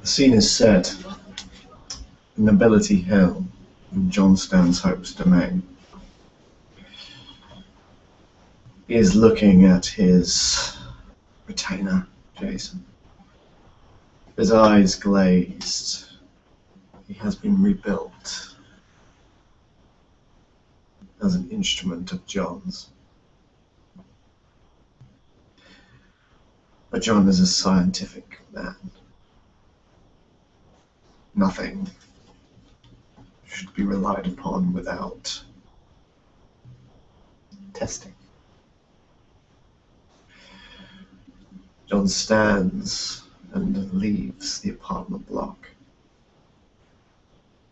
The scene is set in Nobility Hill in John Stanhope's domain. He is looking at his retainer, Jason. His eyes glazed. He has been rebuilt as an instrument of John's. But John is a scientific man. Nothing should be relied upon without testing. John stands and leaves the apartment block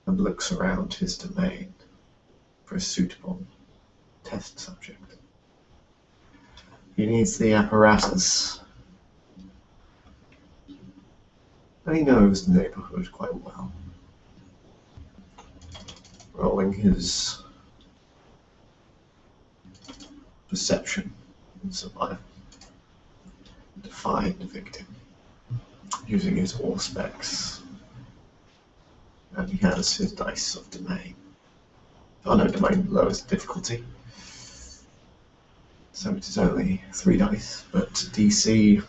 and looks around his domain for a suitable test subject. He needs the apparatus, and he knows the neighborhood quite well. Rolling his perception and survival to find the victim using his Auspex, and he has his dice of domain. Oh no, domain lowest difficulty, so it is only 3 dice, but DC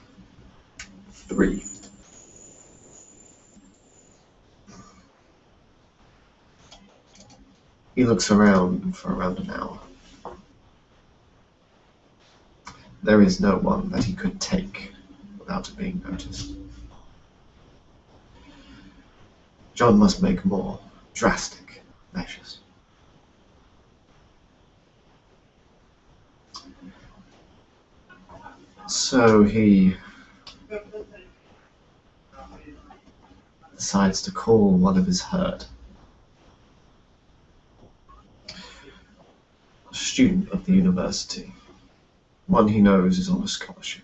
3. He looks around for around an hour. There is no one that he could take without it being noticed. John must make more drastic measures. So he decides to call one of his herd. A student of the university. One he knows is on a scholarship.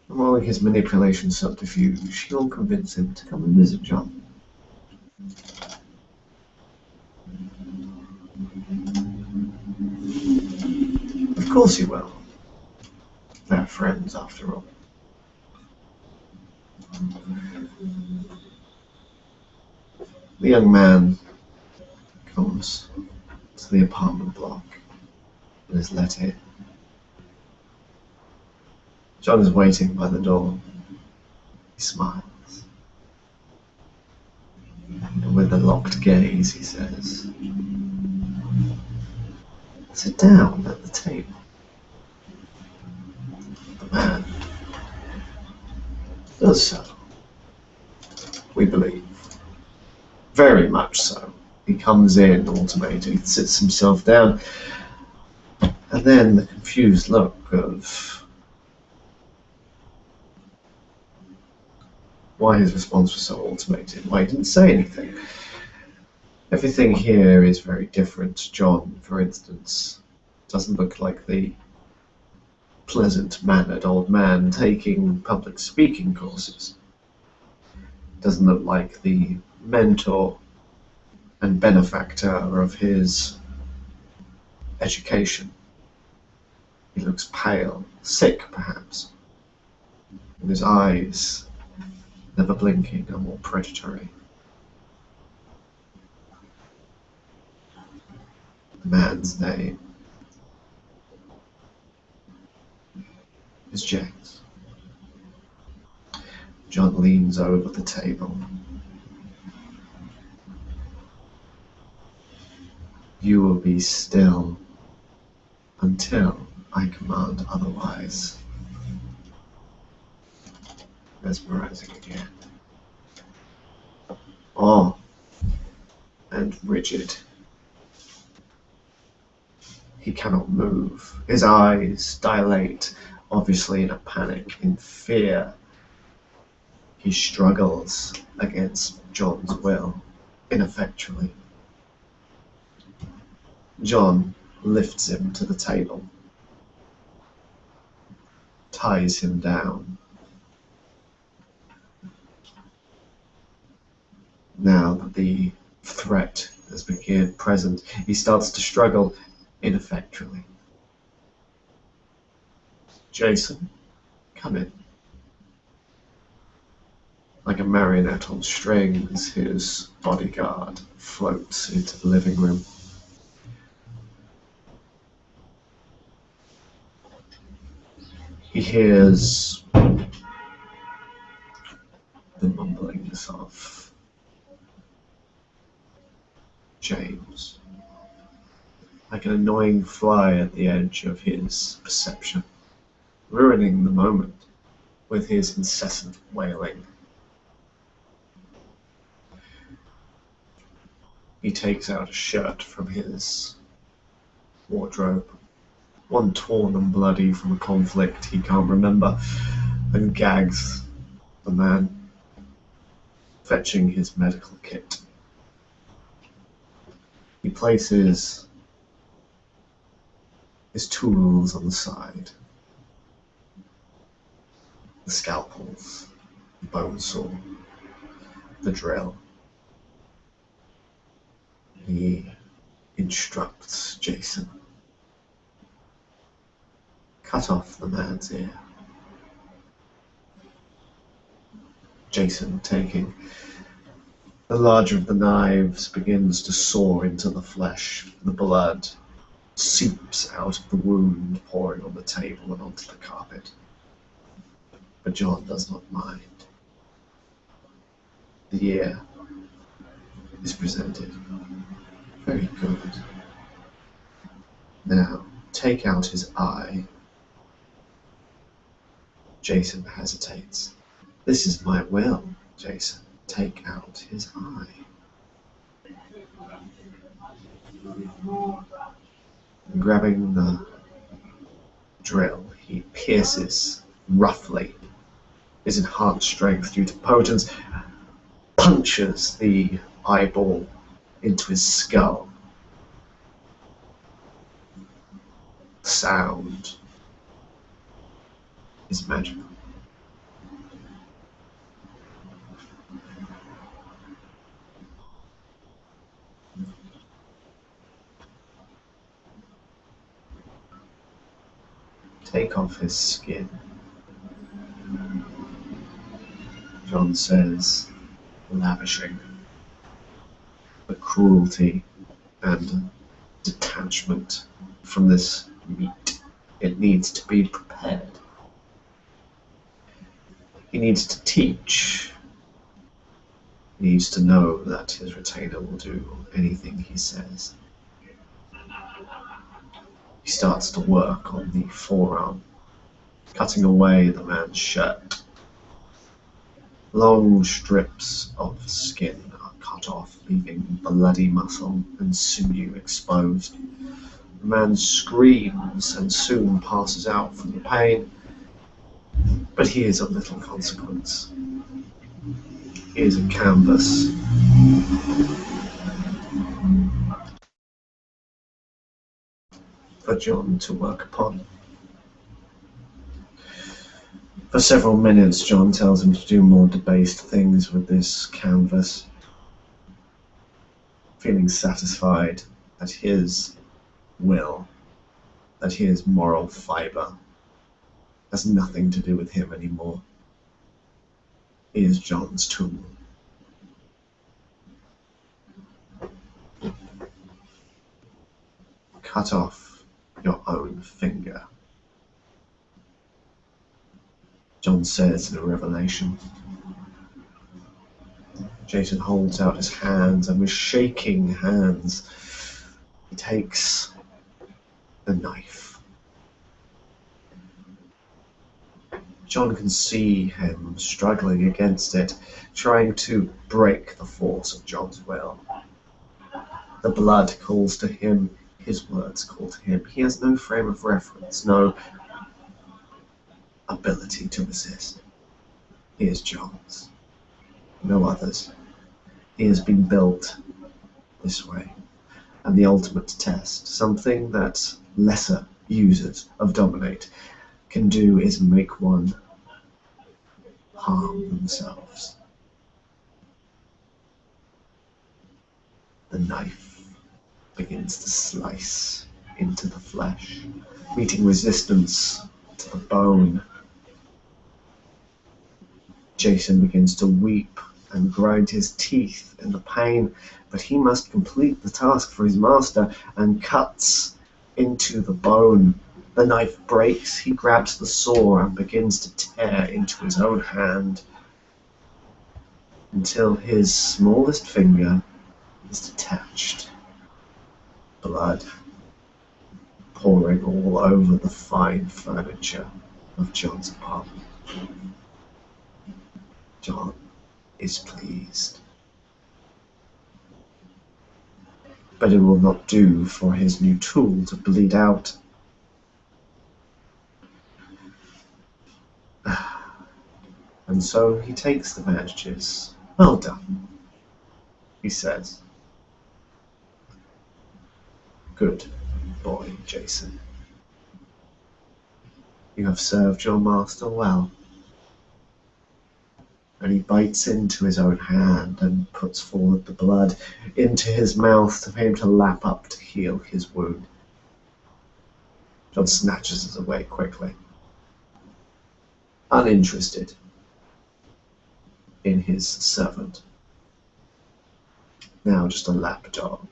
And rolling his manipulation subterfuge, he'll convince him to come and visit John. Of course he will. They're friends, after all. The young man comes to the apartment block and is let in. John is waiting by the door. He smiles. And with a locked gaze, he says, "Sit down at the table." The man does so. We believe. Very much so. He comes in, automated, sits himself down, and then the confused look of why his response was so automated, why he didn't say anything. Everything here is very different. John, for instance, doesn't look like the pleasant-mannered old man taking public speaking courses. Doesn't look like the mentor and benefactor of his education. He looks pale, sick perhaps, and his eyes, never blinking, are more predatory. The man's name is James. John leans over the table. "You will be still until I command otherwise." Mesmerizing again. Oh, and rigid. He cannot move. His eyes dilate, obviously in a panic, in fear. He struggles against John's will, ineffectually. John lifts him to the table, ties him down. Now that the threat has become present, he starts to struggle ineffectually. "Jason, come in." Like a marionette on strings, his bodyguard floats into the living room. He hears the mumblings of James, like an annoying fly at the edge of his perception, ruining the moment with his incessant wailing. He takes out a shirt from his wardrobe, one torn and bloody from a conflict he can't remember, and gags the man, fetching his medical kit. He places his tools on the side. The scalpels, the bone saw, the drill. He instructs Jason. Cut off the man's ear. Jason, taking the larger of the knives, begins to saw into the flesh. The blood seeps out of the wound, pouring on the table and onto the carpet. But John does not mind. The ear is presented. Very good. Now, take out his eye. Jason hesitates. This is my will, Jason. Take out his eye. Grabbing the drill, he pierces roughly his enhanced strength due to potence, punches the eyeball into his skull. The sound is magical. Take off his skin, John says, lavishing the cruelty and detachment from this meat. It needs to be prepared. He needs to teach. He needs to know that his retainer will do anything he says. He starts to work on the forearm, cutting away the man's shirt. Long strips of skin are cut off, leaving bloody muscle and sinew exposed. The man screams and soon passes out from the pain, but he is of little consequence. He is a canvas. For John to work upon. For several minutes, John tells him to do more debased things with this canvas, feeling satisfied that his will, that his moral fiber, has nothing to do with him anymore. He is John's tool. Cut off your own finger, John says in a revelation. Jason holds out his hands, and with shaking hands, he takes the knife. John can see him struggling against it, trying to break the force of John's will. The blood calls to him, his words call to him. He has no frame of reference, no ability to resist. He is John's, no others. He has been built this way. And the ultimate test, something that lesser users of Dominate can do, is make one harm themselves. The knife begins to slice into the flesh, meeting resistance to the bone. Jason begins to weep and grind his teeth in the pain, but he must complete the task for his master and cuts into the bone. The knife breaks, he grabs the saw and begins to tear into his own hand until his smallest finger is detached. Blood pouring all over the fine furniture of John's apartment. John is pleased. But it will not do for his new tool to bleed out. And so he takes the bandages. Well done, he says. Good boy, Jason. You have served your master well. And he bites into his own hand and puts forward the blood into his mouth for him to lap up to heal his wound. John snatches it away quickly, uninterested in his servant. Now just a lapdog,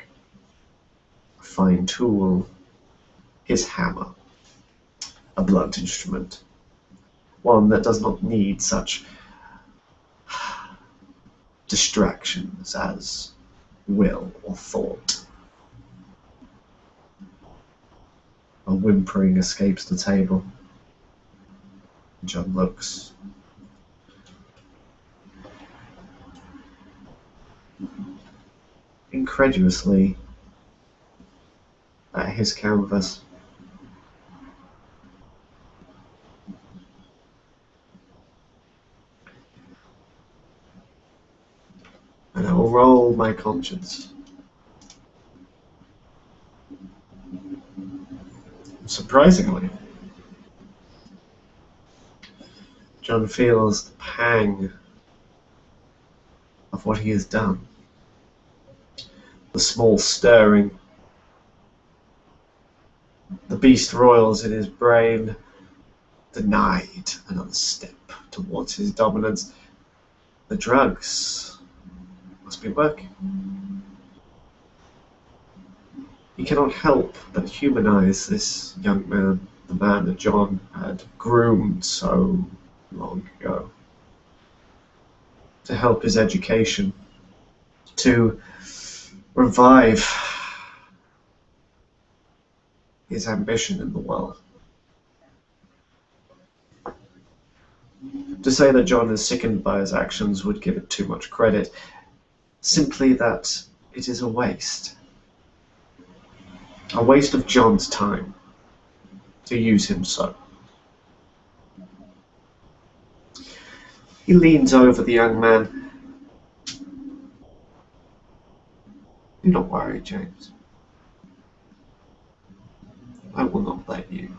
a fine tool, his hammer, a blunt instrument, one that does not need such distractions as will or thought. A whimpering escapes the table. John looks. Incredulously at his canvas. And I will roll my conscience. Surprisingly, John feels the pang of what he has done. The small stirring. The beast roils in his brain, denied another step towards his dominance. The drugs must be working. He cannot help but humanize this young man, the man that John had groomed so long ago, to help his education, to revive his ambition in the world. To say that John is sickened by his actions would give it too much credit. Simply that it is a waste. A waste of John's time to use him so. He leans over the young man. Do not worry, James. I will not let you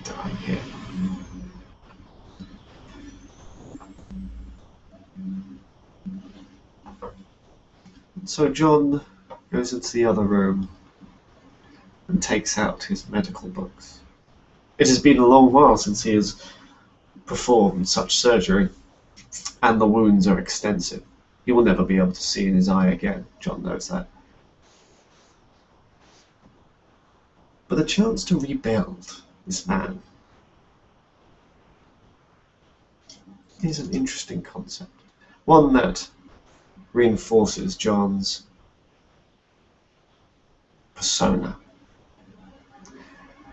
die here. So John goes into the other room and takes out his medical books. It has been a long while since he has performed such surgery, and the wounds are extensive. He will never be able to see in his eye again. John knows that. But the chance to rebuild this man is an interesting concept. One that reinforces John's persona.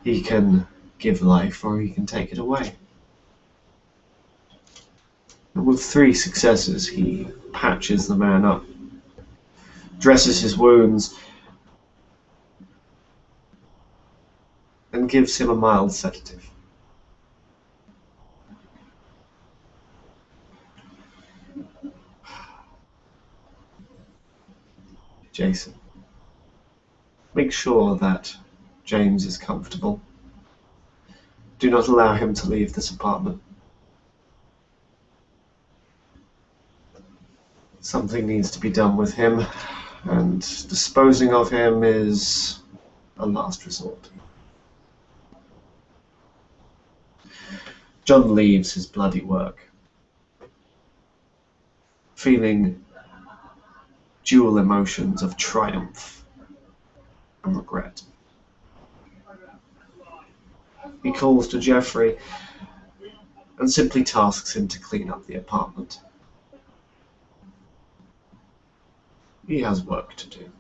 He can give life or he can take it away. And with 3 successes, he patches the man up, dresses his wounds, and gives him a mild sedative. Jason, make sure that James is comfortable. Do not allow him to leave this apartment. Something needs to be done with him, and disposing of him is a last resort. John leaves his bloody work feeling dual emotions of triumph and regret. He calls to Jeffrey and simply tasks him to clean up the apartment. He has work to do.